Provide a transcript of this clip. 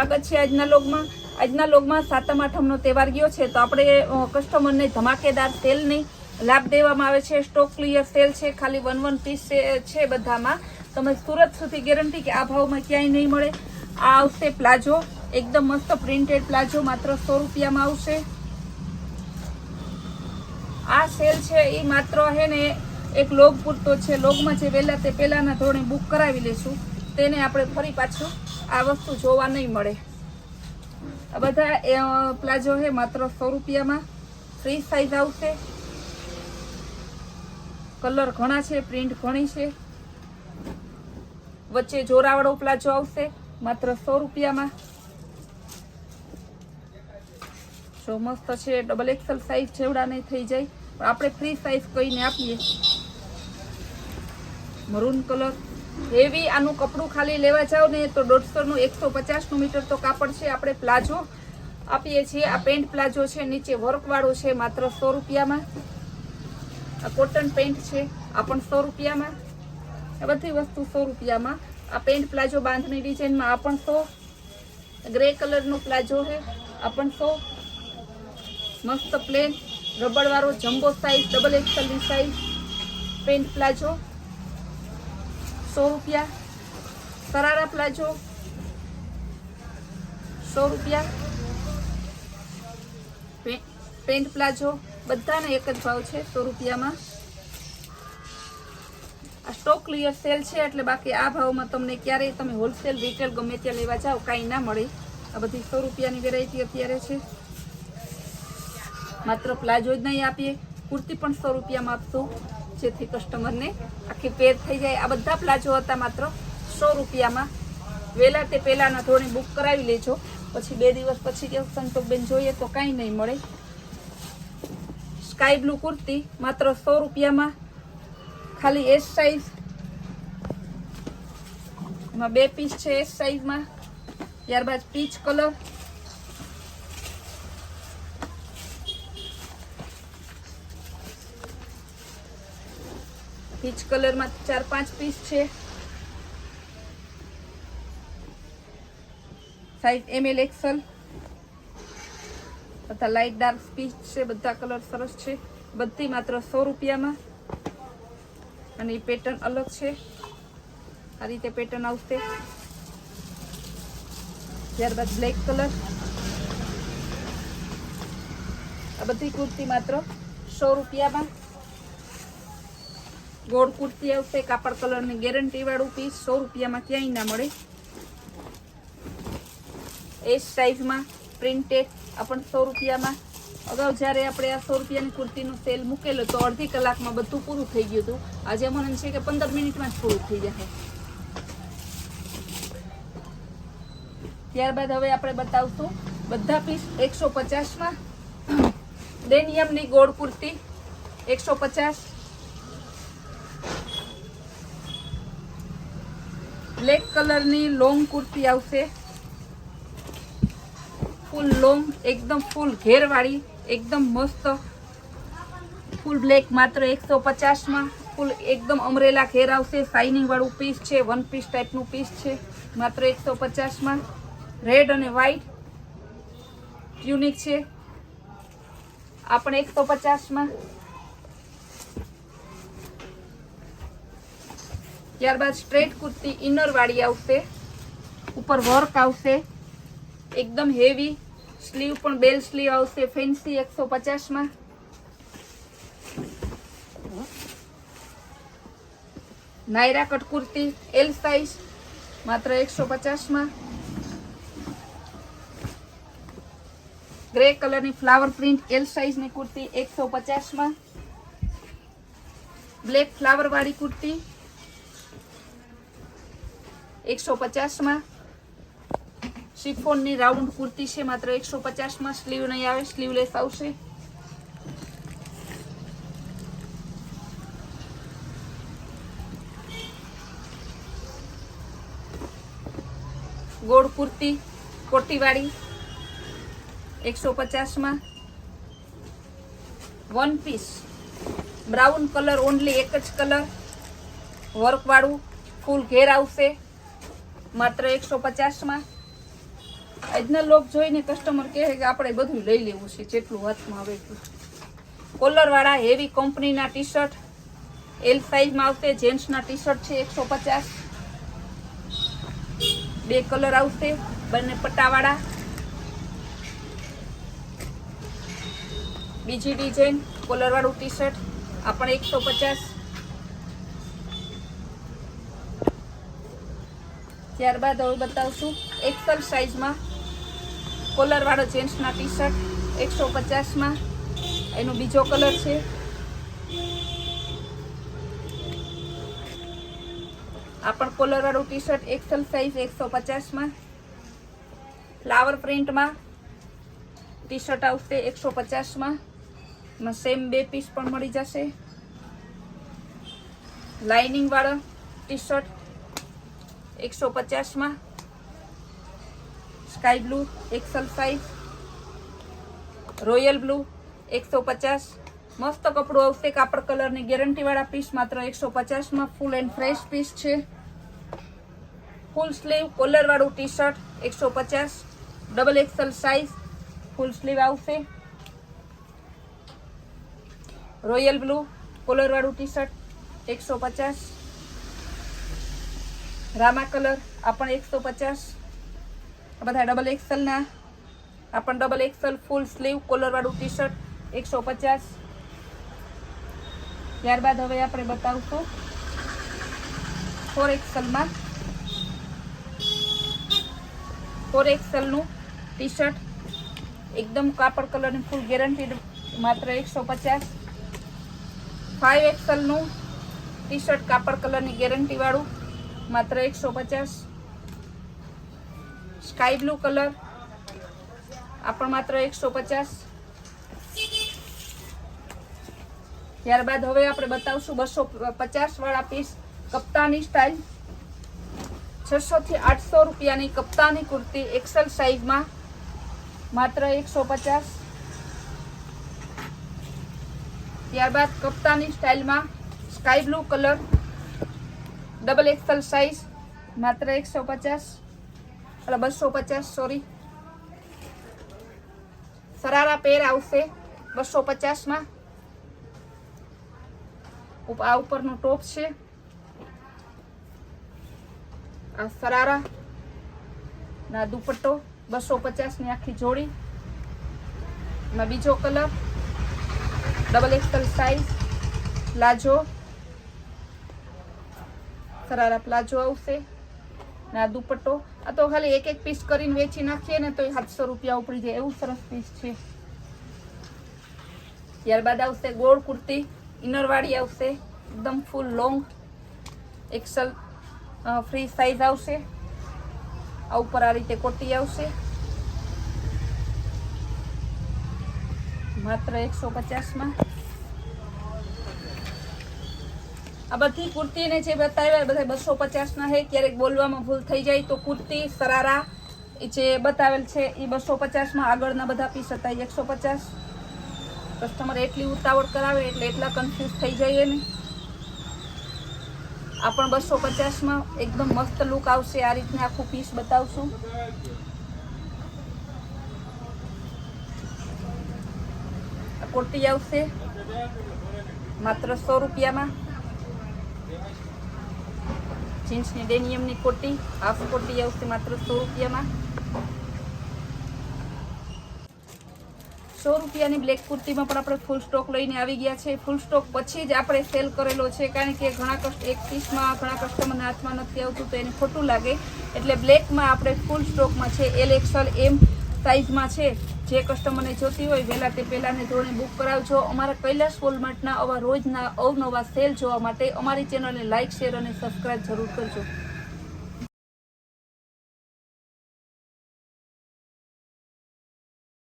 સ્વાગત છે આજના લોગમાં। આજના લોગમાં સાતમ આઠમનો તહેવાર ગયો છે તો આપણે કસ્ટમરને ધમાકેદાર સેલની લાભ દેવામાં આવે છે। સ્ટોક ક્લિયર સેલ છે, ખાલી 1 પીસ છે બધામાં। તમે સુરત સુધી ગેરંટી કે આ ભાવમાં ક્યાંય નહીં મળે। આ આવશે પ્લાઝો, એકદમ મસ્ત પ્રિન્ટેડ પ્લાઝો, માત્ર 100 રૂપિયામાં આવશે। આ સેલ છે એ માત્ર હે ને એક લોગ પૂરતો છે। લોગમાં જે વહેલા તે પહેલાના ધોરણે બુક કરાવી લેશું તેને આપણે ફરી પાછું આ વસ્તુ જોવા નહીં મળે। આ બધા પ્લાઝો હે માત્ર 100 રૂપિયામાં। ફ્રી સાઈઝ આવશે। કલર ઘણા છે, પ્રિન્ટ ઘણી છે। વચ્ચે જોરાવાળો પ્લાઝો આવશે માત્ર 100 રૂપિયામાં। જો મસ્ત છે, ડબલ એક્સેલ સાઈઝ જેવડા નહીં થઈ જાય પણ આપણે ફ્રી સાઈઝ કહીને આપીએ। મરૂન કલર હેવી, આનું કપડું ખાલી લેવા જાવ ને તો 150 નું 150 નું મીટર તો કાપડ છે। આપણે પ્લાઝો આપીએ છીએ। આ પેન્ટ પ્લાઝો છે, નીચે વર્ક વાળો છે, માત્ર 100 રૂપિયામાં। આ કોટન પેન્ટ છે, આ પણ 100 રૂપિયામાં। આ બધી વસ્તુ 100 રૂપિયામાં। આ પેન્ટ પ્લાઝો બાંધણી ડિઝાઇનમાં, આ પણ 100। ગ્રે કલરનો પ્લાઝો છે, આ પણ 100। મસ્ત પ્લેન રબડ વાળો જમ્બો સાઈઝ, ડબલ એક્સેલ ની સાઈઝ પેન્ટ પ્લાઝો 100 રૂપિયા। સરારા પ્લાઝો 100 રૂપિયા। પેન્ટ પ્લાઝો બધાને એક જ ભાવ છે, 100 રૂપિયામાં। આ સ્ટોક ક્લિયર સેલ છે એટલે બાકી આ ભાવમાં તમને ક્યારેય તમે હોલસેલ રિટેલ ગમે ત્યાં લેવા જાઓ કાંઈ ના મળે। આ બધી 100 રૂપિયાની વેરાયટી અત્યારે છે। માત્ર પ્લાઝો જ નહીં આપીએ, કુર્તી પણ 100 રૂપિયામાં આપશું જેથી કસ્ટમરને આખી પેર થઈ જાય। આ બધા પ્લાઝો હતા માત્ર 100 રૂપિયામાં। વહેલા તે પહેલાના ધોરણે બુક કરાવી લેજો, પછી 2 દિવસ પછી કે સંતોષબેન જોઈએ તો કાંઈ નહીં મળે। સ્કાય બ્લુ કુર્તી માત્ર 100 રૂપિયામાં, ખાલી એસ સાઈઝ, એમાં 2 પીસ છે એસ સાઈઝમાં। ત્યારબાદ પીચ કલર, પીચ કલરમાં 4-5 પીસ છે। સાઈઝ ML XL, બધા લાઇટ ડાર્ક પીચ છે, બધા કલર સરસ છે। બધી માત્ર 100 રૂપિયામાં। અને એ પેટર્ન અલગ છે, આ રીતે પેટર્ન આવશે। ત્યારબાદ બ્લેક કલર, આ બધી કુર્તી માત્ર 100 રૂપિયામાં। ગોળ કુર્તી આવશે, કાપડ કલરની ગેરંટી વાળું પીસ 100 રૂપિયામાં ક્યાંય ના મળે। એસ સાઈઝમાં પ્રિન્ટેડ, આ પણ 100 રૂપિયામાં। અગાઉ જ્યારે આપણે આ 100 રૂપિયાની કુર્તીનો સેલ મૂકેલો તો અડધી કલાકમાં બધું પૂરું થઈ ગયું હતું। આજે મને છે કે 15 મિનિટમાં જ પૂરું થઈ જશે। ત્યારબાદ હવે આપણે બતાવશું બધા પીસ 150માં। ડેનિયમની ગોળ કુર્તી 150। બ્લેક કલરની લોંગ કુર્તી આવશે, ફૂલ લોંગ, એકદમ ફૂલ ઘેરવાળી, એકદમ મસ્ત ફૂલ બ્લેક, માત્ર 150માં। ફૂલ એકદમ અમરેલા ઘેર આવશે, શાઇનિંગ વાળું પીસ છે, 1 પીસ ટાઈપનું પીસ છે, માત્ર 150માં। રેડ અને વ્હાઈટ યુનિક છે, આ પણ 150માં। ત્યારબાદ સ્ટ્રેટ કુર્તી ઇનર વાળી આવશે, ઉપર વર્ક આવશે, એકદમ હેવી, સ્લીવ પણ બેલ સ્લીવ આવશે, ફેન્સી 150માં। Naira cut kurti L size માત્ર 150માં। ગ્રે કલરની ફ્લાવર પ્રિન્ટ એલ સાઈઝની કુર્તી 150માં। બ્લેક ફ્લાવર વાળી કુર્તી 150માં। શિફોનની રાઉન્ડ કુર્તી છે, માત્ર 150માં। સ્લીવ નહીં આવે, સ્લીવલેસ આવશે। ગોળ કુર્તી કોટીવાળી 150માં। 1 પીસ બ્રાઉન કલર, ઓનલી એક જ કલર, વર્ક વાળું, ફૂલ ઘેર આવશે, માત્ર 150માં। આજના લોક જોઈને કસ્ટમર કહે કે આપણે બધું લઈ લેવું છે જેટલું હાથમાં આવે એટલું. કોલરવાળા હેવી કંપનીના ટી શર્ટ એલ સાઇઝમાં આવશે. જેન્ટ્સના ટી શર્ટ છે 150. 2 કલર આવશે, બંને પટ્ટાવાળા. બીજી ડિઝાઇન કોલરવાળું ટી શર્ટ આ પણ 150. ત્યારબાદ હવે બતાવશું એક્સેલ સાઇઝમાં કોલરવાળો જેન્ટ્સના ટી શર્ટ 150માં. એનો બીજો કલર છે. આ પણ કોલરવાળું ટી શર્ટ એક્સેલ સાઇઝ 150માં. ફ્લાવર પ્રિન્ટમાં ટી શર્ટ આવશે 150માં. એમાં સેમ 2 પીસ પણ મળી જશે. લાઇનિંગ વાળો ટી શર્ટ 150માં. Sky blue XL size. Royal blue 150. મસ્ત કપડું આવશે. કાપડ કલરની ગેરંટી વાળા પીસ માત્ર 150માં. ફૂલ એન્ડ ફ્રેશ પીસ છે. ફૂલ સ્લીવ કોલર વાળું T shirt 150. Double XL size full sleeve આવશે. રોયલ બ્લુ કોલર વાળું ટી શર્ટ 150. રામા કલર આ પણ 150. આ બધા ડબલ એક્સેલના. આ પણ double XL full sleeve collar વાળું ટી શર્ટ 150. ત્યારબાદ હવે આપણે બતાવશું 4XL માં 4XL નું ટી શર્ટ એકદમ કાપડ કલરની ફૂલ ગેરંટી માત્ર 150. 5XL નું ટી શર્ટ કાપડ કલરની ગેરંટી વાળું માત્ર 150. સ્કાય બ્લુ કલર આ પણ માત્ર 150. ત્યારબાદ હવે આપણે બતાવશું 250 વાળા પીસ કપ્તાની સ્ટાઇલ. 600 થી 800 રૂપિયાની કપ્તાની કુર્તી એક્સેલ સાઇઝમાં માત્ર 150. ત્યારબાદ કપ્તાની સ્ટાઇલમાં sky blue colour double XL size માત્ર 250 સોરી. સરારા પેર આવશે 250માં. આ ઉપરનું ટોપ છે. આ સરારા ના દુપટ્ટો 250ની આખી જોડી. એમાં બીજો colour double XL size palazzo. Sharara palazzo આવશે. ના દુપટ્ટો. આ તો ખાલી એક પીસ કરીને વેચી નાખીએ ને તો 700 રૂપિયા ઉપડી જાય એવું સરસ પીસ છે. ત્યારબાદ આવશે ગોળ કુર્તી ઇનરવાળી આવશે એકદમ ફૂલ લોંગ એક્સેલ ફ્રી સાઇઝ આવશે. આ ઉપર આ રીતે કોટી આવશે માત્ર 150માં. આ બધી કુર્તીને જે બતાવ્યા બધા 250ના છે. ક્યારેક બોલવામાં ભૂલ થઈ જાય તો કુર્તી સરારા જે બતાવેલ છે એ 250માં. આગળના બધા પીસ હતા 150. કસ્ટમર એટલી ઉતાવળ કરાવે એટલે એટલા કન્ફ્યુઝ થઈ જાય ને. આ પણ 250માં એકદમ મસ્ત લુક આવશે. આ રીતના આખું પીસ બતાવશું. આ કોટી આવશે માત્ર 100 રૂપિયામાં. જીન્સની ડેનિયમની કોટી હાફ કોટી આવશે માત્ર 100 રૂપિયામાં. 100 રૂપિયાની બ્લેક કુર્તીમાં પણ આપણે ફૂલ સ્ટોક લઈને આવી ગયા છે. ફૂલ સ્ટોક પછી જ આપણે સેલ કરેલો છે કારણ કે એક પીસમાં ઘણા કસ્ટમરના હાથમાં નથી આવતું તો એને ખોટું લાગે. એટલે બ્લેકમાં આપણે ફૂલ સ્ટોકમાં છે. LXL M સાઇઝમાં છે. જે કસ્ટમરને જોતી હોય વહેલા તે પહેલાંને ધોરણે બુક કરાવજો. અમારા કૈલાસ વોલમાર્ટના આવા રોજના અવનવા સેલ જોવા માટે અમારી ચેનલને લાઇક શેર અને સબસ્ક્રાઈબ જરૂર કરજો.